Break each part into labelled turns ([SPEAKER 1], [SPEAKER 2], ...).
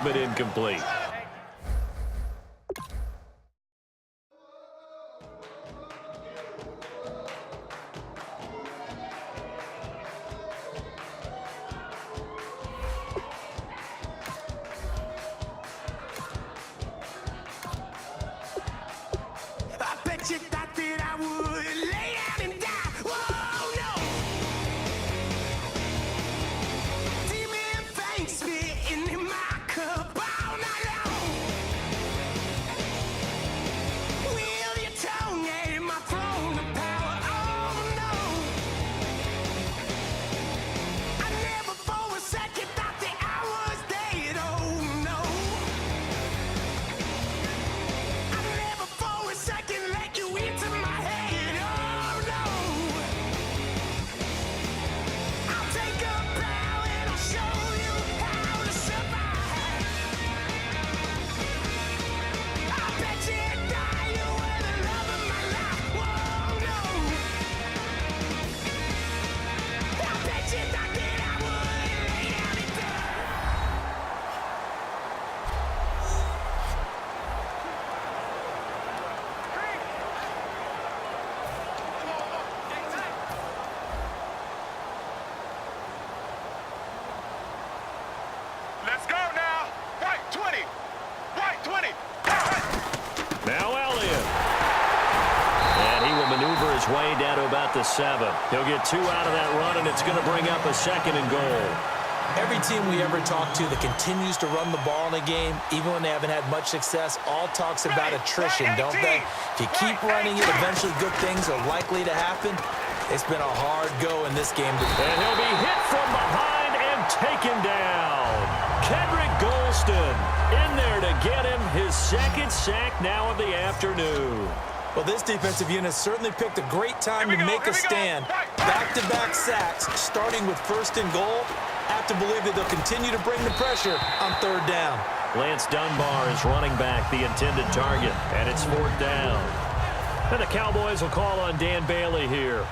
[SPEAKER 1] but incomplete.
[SPEAKER 2] You thought that I would lay down and die. Whoa, no. Demon things spitting in my cup all night long. Will your tongue at my throne of power? Oh, no. I never for a second thought that I was dead. Oh, no. I never for a second let you into my head, oh no. I'll take a bow and I'll show you how to survive. I bet you die, you were the love of my life, whoa no. I bet you thought that I would lay down and die.
[SPEAKER 3] Let's go now. White 20. White 20.
[SPEAKER 1] Now Elliott. And he will maneuver his way down to about the 7. He'll get 2 out of that run, and it's going to bring up a 2nd and goal.
[SPEAKER 4] Every team we ever talk to that continues to run the ball in a game, even when they haven't had much success, all talks about attrition, don't they? If you keep running it, eventually good things are likely to happen. It's been a hard go in this game.
[SPEAKER 1] And he'll be hit from behind and taken down. Kendrick Golston in there to get him his 2nd sack now of the afternoon.
[SPEAKER 4] Well, this defensive unit certainly picked a great time to make a stand. Back-to-back sacks, starting with 1st and goal. I have to believe that they'll continue to bring the pressure on 3rd down.
[SPEAKER 1] Lance Dunbar is running back the intended target, and it's 4th down. And the Cowboys will call on Dan Bailey here.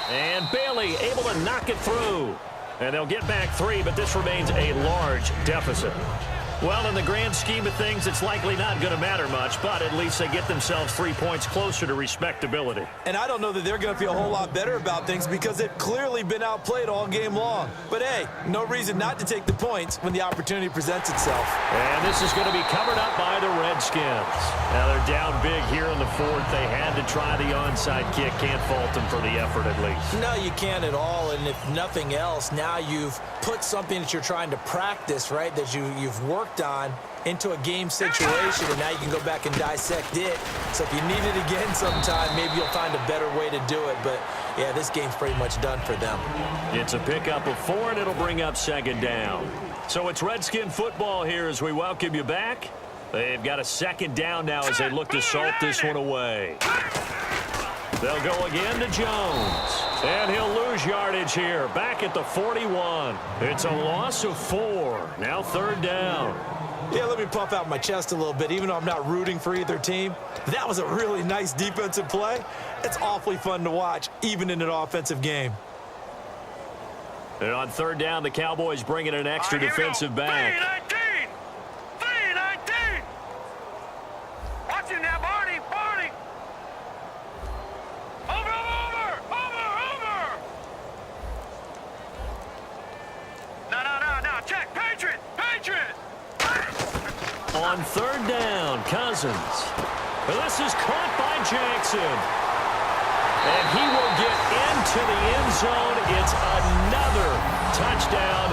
[SPEAKER 1] And Bailey able to knock it through. And they'll get back 3, but this remains a large deficit. Well, in the grand scheme of things, it's likely not going to matter much, but at least they get themselves 3 points closer to respectability.
[SPEAKER 4] And I don't know that they're going to feel a whole lot better about things because they've clearly been outplayed all game long. But, hey, no reason not to take the points when the opportunity presents itself.
[SPEAKER 1] And this is going to be covered up by the Redskins. Now they're down big here in the 4th. They had to try the onside kick. Can't fault them for the effort at least.
[SPEAKER 4] No, you can't at all. And if nothing else, now you've put something that you're trying to practice, right, that you've worked on into a game situation, and now you can go back and dissect it. So if you need it again sometime, maybe you'll find a better way to do it. But, yeah, this game's pretty much done for them.
[SPEAKER 1] It's a pickup of 4, and it'll bring up 2nd down. So it's Redskin football here as we welcome you back. They've got a 2nd down now as they look to salt this one away. They'll go again to Jones. And he'll lose yardage here, back at the 41. It's a loss of 4. Now 3rd down.
[SPEAKER 4] Yeah, let me puff out my chest a little bit, even though I'm not rooting for either team. That was a really nice defensive play. It's awfully fun to watch, even in an offensive game.
[SPEAKER 1] And on 3rd down, the Cowboys bring in an extra defensive back.
[SPEAKER 3] 3-19. Watch him now, Barney. Over. No. Check. Patriot.
[SPEAKER 1] On 3rd down, Cousins. This is caught by Jackson. And he will get into the end zone. It's another touchdown.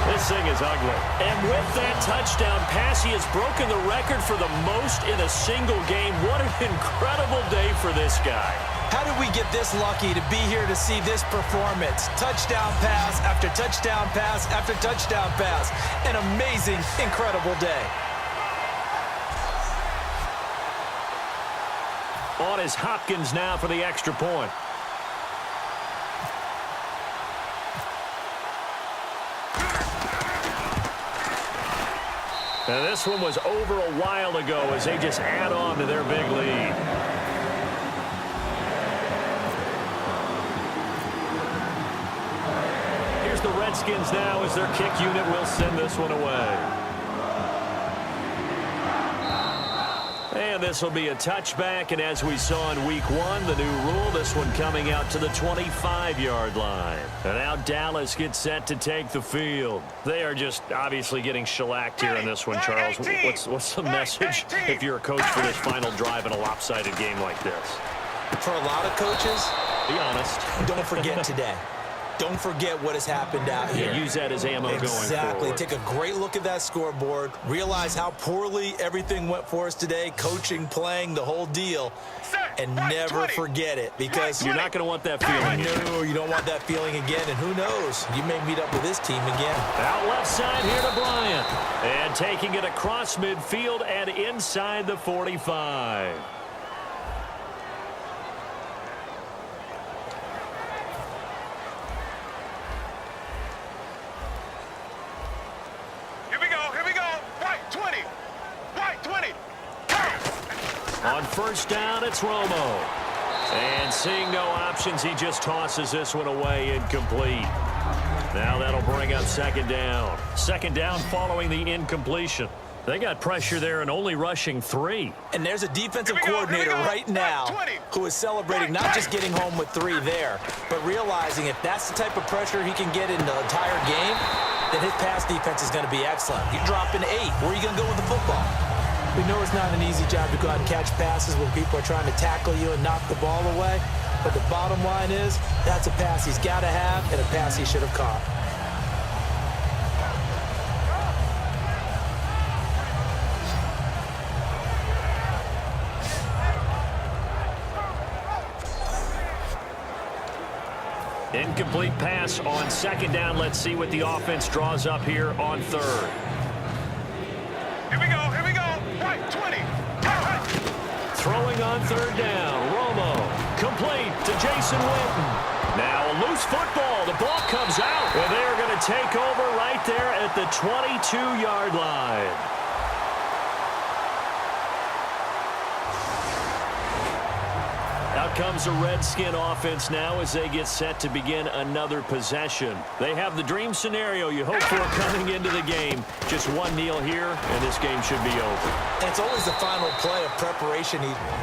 [SPEAKER 1] This thing is ugly. And with that touchdown pass, he has broken the record for the most in a single game. What an incredible day for this guy.
[SPEAKER 4] How did we get this lucky to be here to see this performance? Touchdown pass after touchdown pass after touchdown pass. An amazing, incredible day.
[SPEAKER 1] On is Hopkins now for the extra point. And this one was over a while ago as they just add on to their big lead. Redskins now, as their kick unit will send this one away. And this will be a touchback, and as we saw in week 1, the new rule, this one coming out to the 25-yard line. And now Dallas gets set to take the field. They are just obviously getting shellacked here in this one, Charles. What's the message if you're a coach for this final drive in a lopsided game like this?
[SPEAKER 4] For a lot of coaches,
[SPEAKER 1] be honest.
[SPEAKER 4] Don't forget today. Don't forget what has happened out here.
[SPEAKER 1] Yeah, use that as ammo going forward.
[SPEAKER 4] Exactly. Take a great look at that scoreboard. Realize how poorly everything went for us today. Coaching, playing, the whole deal. And never forget it, because
[SPEAKER 1] you're not going to want that feeling.
[SPEAKER 4] No, you don't want that feeling again. And who knows? You may meet up with this team again.
[SPEAKER 1] Out left side here to Bryant. And taking it across midfield and inside the 45. On first down, it's Romo. And seeing no options, he just tosses this one away incomplete. Now that'll bring up second down. Second down following the incompletion. They got pressure there and only rushing 3.
[SPEAKER 4] And there's a defensive coordinator right now who is celebrating not just getting home with 3 there, but realizing if that's the type of pressure he can get in the entire game, then his pass defense is going to be excellent. You drop an 8. Where are you going to go with the football? We know it's not an easy job to go out and catch passes when people are trying to tackle you and knock the ball away. But the bottom line is, that's a pass he's got to have and a pass he should have caught.
[SPEAKER 1] Incomplete pass on second down. Let's see what the offense draws up here on third.
[SPEAKER 3] Here we go. Right, 20.
[SPEAKER 1] Throwing on third down. Romo. Complete to Jason Witten. Now a loose football. The ball comes out. And they're going to take over right there at the 22-yard line. Out comes the Redskin offense now as they get set to begin another possession. They have the dream scenario you hope for coming into the game. Just one kneel here, and this game should be over.
[SPEAKER 4] And it's always the final play of preparation.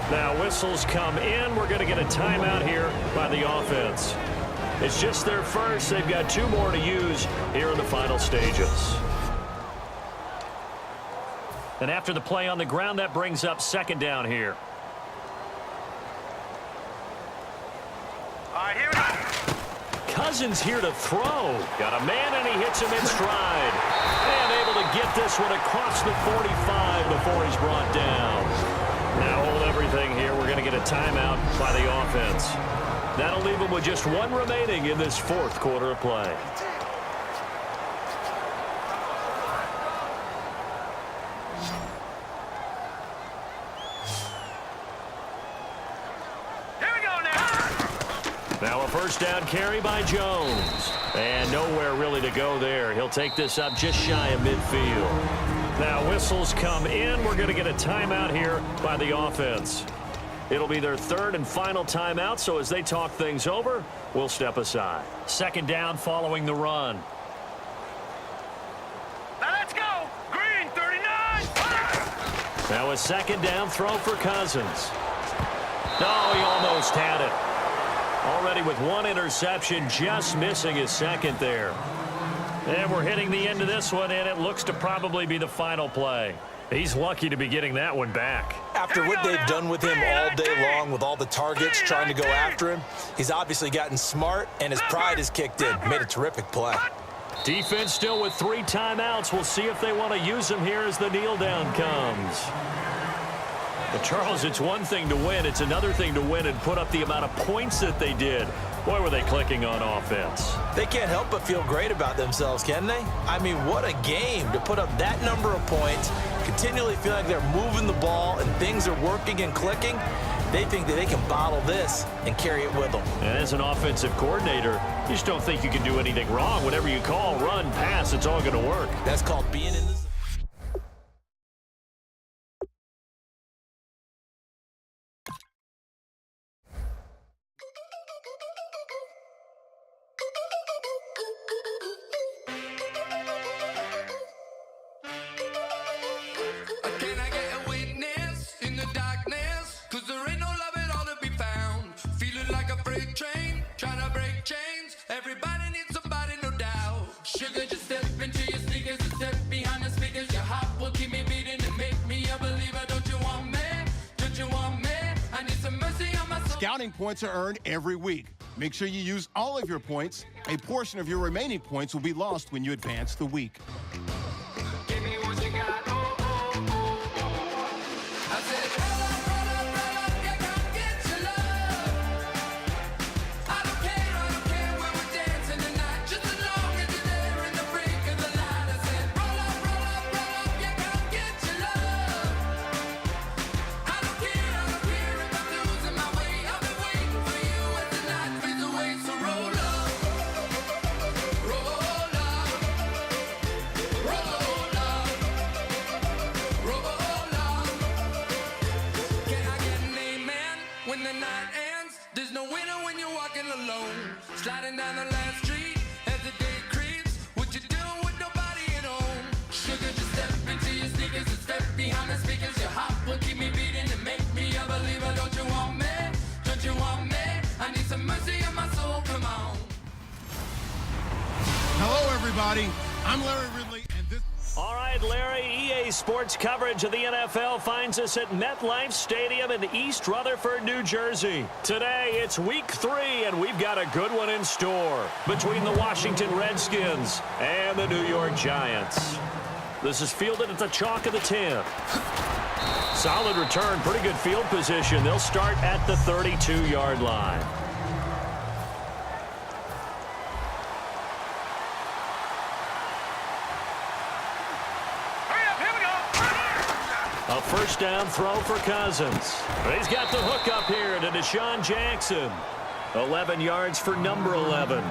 [SPEAKER 1] Now whistles come in. We're going to get a timeout here by the offense. It's just their first. They've got 2 more to use here in the final stages. And after the play on the ground, that brings up second down here. Cousins here to throw. Got a man, and he hits him in stride. And able to get this one across the 45 before he's brought down. Now hold everything here. We're going to get a timeout by the offense. That'll leave them with just 1 remaining in this 4th quarter of play. Now a first down carry by Jones. And nowhere really to go there. He'll take this up just shy of midfield. Now whistles come in. We're going to get a timeout here by the offense. It'll be their 3rd and final timeout, so as they talk things over, we'll step aside. Second down following the run.
[SPEAKER 3] Now let's go. Green, 39.
[SPEAKER 1] Now a second down throw for Cousins. No, he almost had it. Already with 1 interception, just missing his 2nd there. And we're hitting the end of this one, and it looks to probably be the final play. He's lucky to be getting that one back.
[SPEAKER 4] After what they've done with him all day long with all the targets trying to go after him, he's obviously gotten smart, and his pride has kicked in. Made a terrific play.
[SPEAKER 1] Defense still with 3 timeouts. We'll see if they want to use them here as the kneel down comes. But Charles, it's one thing to win. It's another thing to win and put up the amount of points that they did. Boy, were they clicking on offense.
[SPEAKER 4] They can't help but feel great about themselves, can they? I mean, what a game to put up that number of points, continually feel like they're moving the ball and things are working and clicking. They think that they can bottle this and carry it with them.
[SPEAKER 1] And as an offensive coordinator, you just don't think you can do anything wrong. Whatever you call, run, pass, it's all going to work.
[SPEAKER 4] That's called being in the zone.
[SPEAKER 2] freight train, trying to break chains. Everybody needs somebody, no doubt. Sugar, just step into your sneakers and step behind the speakers. Your heart will keep me beating and make me a believer. Don't you want me? Don't you want me? I need some mercy on my soul.
[SPEAKER 5] Scouting points are earned every week. Make sure you use all of your points. A portion of your remaining points will be lost when you advance the week.
[SPEAKER 2] Give me what you got. Oh, oh, oh, oh. I said, roll up, yeah, come get your love. I don't care when we're dancing tonight. Just as long as you're there in the break of the light. I said, roll up, yeah, come get your love. I don't care if I'm losing my way. I've been waiting for you as the night fades away. So roll up, roll up, roll up, roll up. Can I get an amen when the night ends? There's no winner when you're walking alone. Sliding down the last street as the day creeps. What you doing with nobody at home? Sugar, just step into your sneakers and step behind the speakers. Your heart will keep me beating and make me a believer. Don't you want me? Don't you want me? I need some mercy on my soul. Come on.
[SPEAKER 5] Hello, everybody. I'm Larry Ridley, and this...
[SPEAKER 1] All right, Larry, EA Sports coverage of the NFL finds us at MetLife Stadium in East Rutherford, New Jersey. Today, it's Week 3, and we've got a good one in store between the Washington Redskins and the New York Giants. This is fielded at the chalk of the 10. Solid return, pretty good field position. They'll start at the 32-yard line.
[SPEAKER 3] Hurry up, here we go.
[SPEAKER 1] A first down throw for Cousins. He's got the hook up here to Deshaun Jackson. 11 yards for number 11.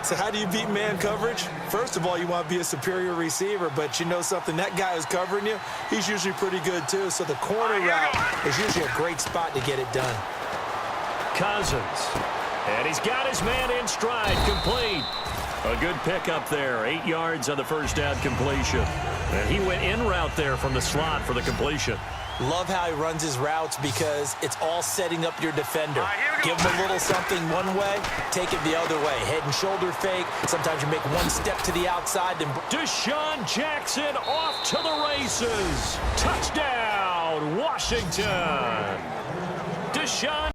[SPEAKER 4] So how do you beat man coverage? First of all, you want to be a superior receiver, but you know something, that guy who's covering you, he's usually pretty good too. So the corner route is usually a great spot to get it done.
[SPEAKER 1] Cousins. And he's got his man in stride, complete. A good pickup there, 8 yards on the first down completion. And he went in route there from the slot for the completion.
[SPEAKER 4] Love how he runs his routes because it's all setting up your defender.
[SPEAKER 3] here we go.
[SPEAKER 4] Give him a little something one way, take it the other way. Head and shoulder fake. Sometimes you make one step to the outside. Then
[SPEAKER 1] Deshaun Jackson off to the races. Touchdown, Washington. Deshaun.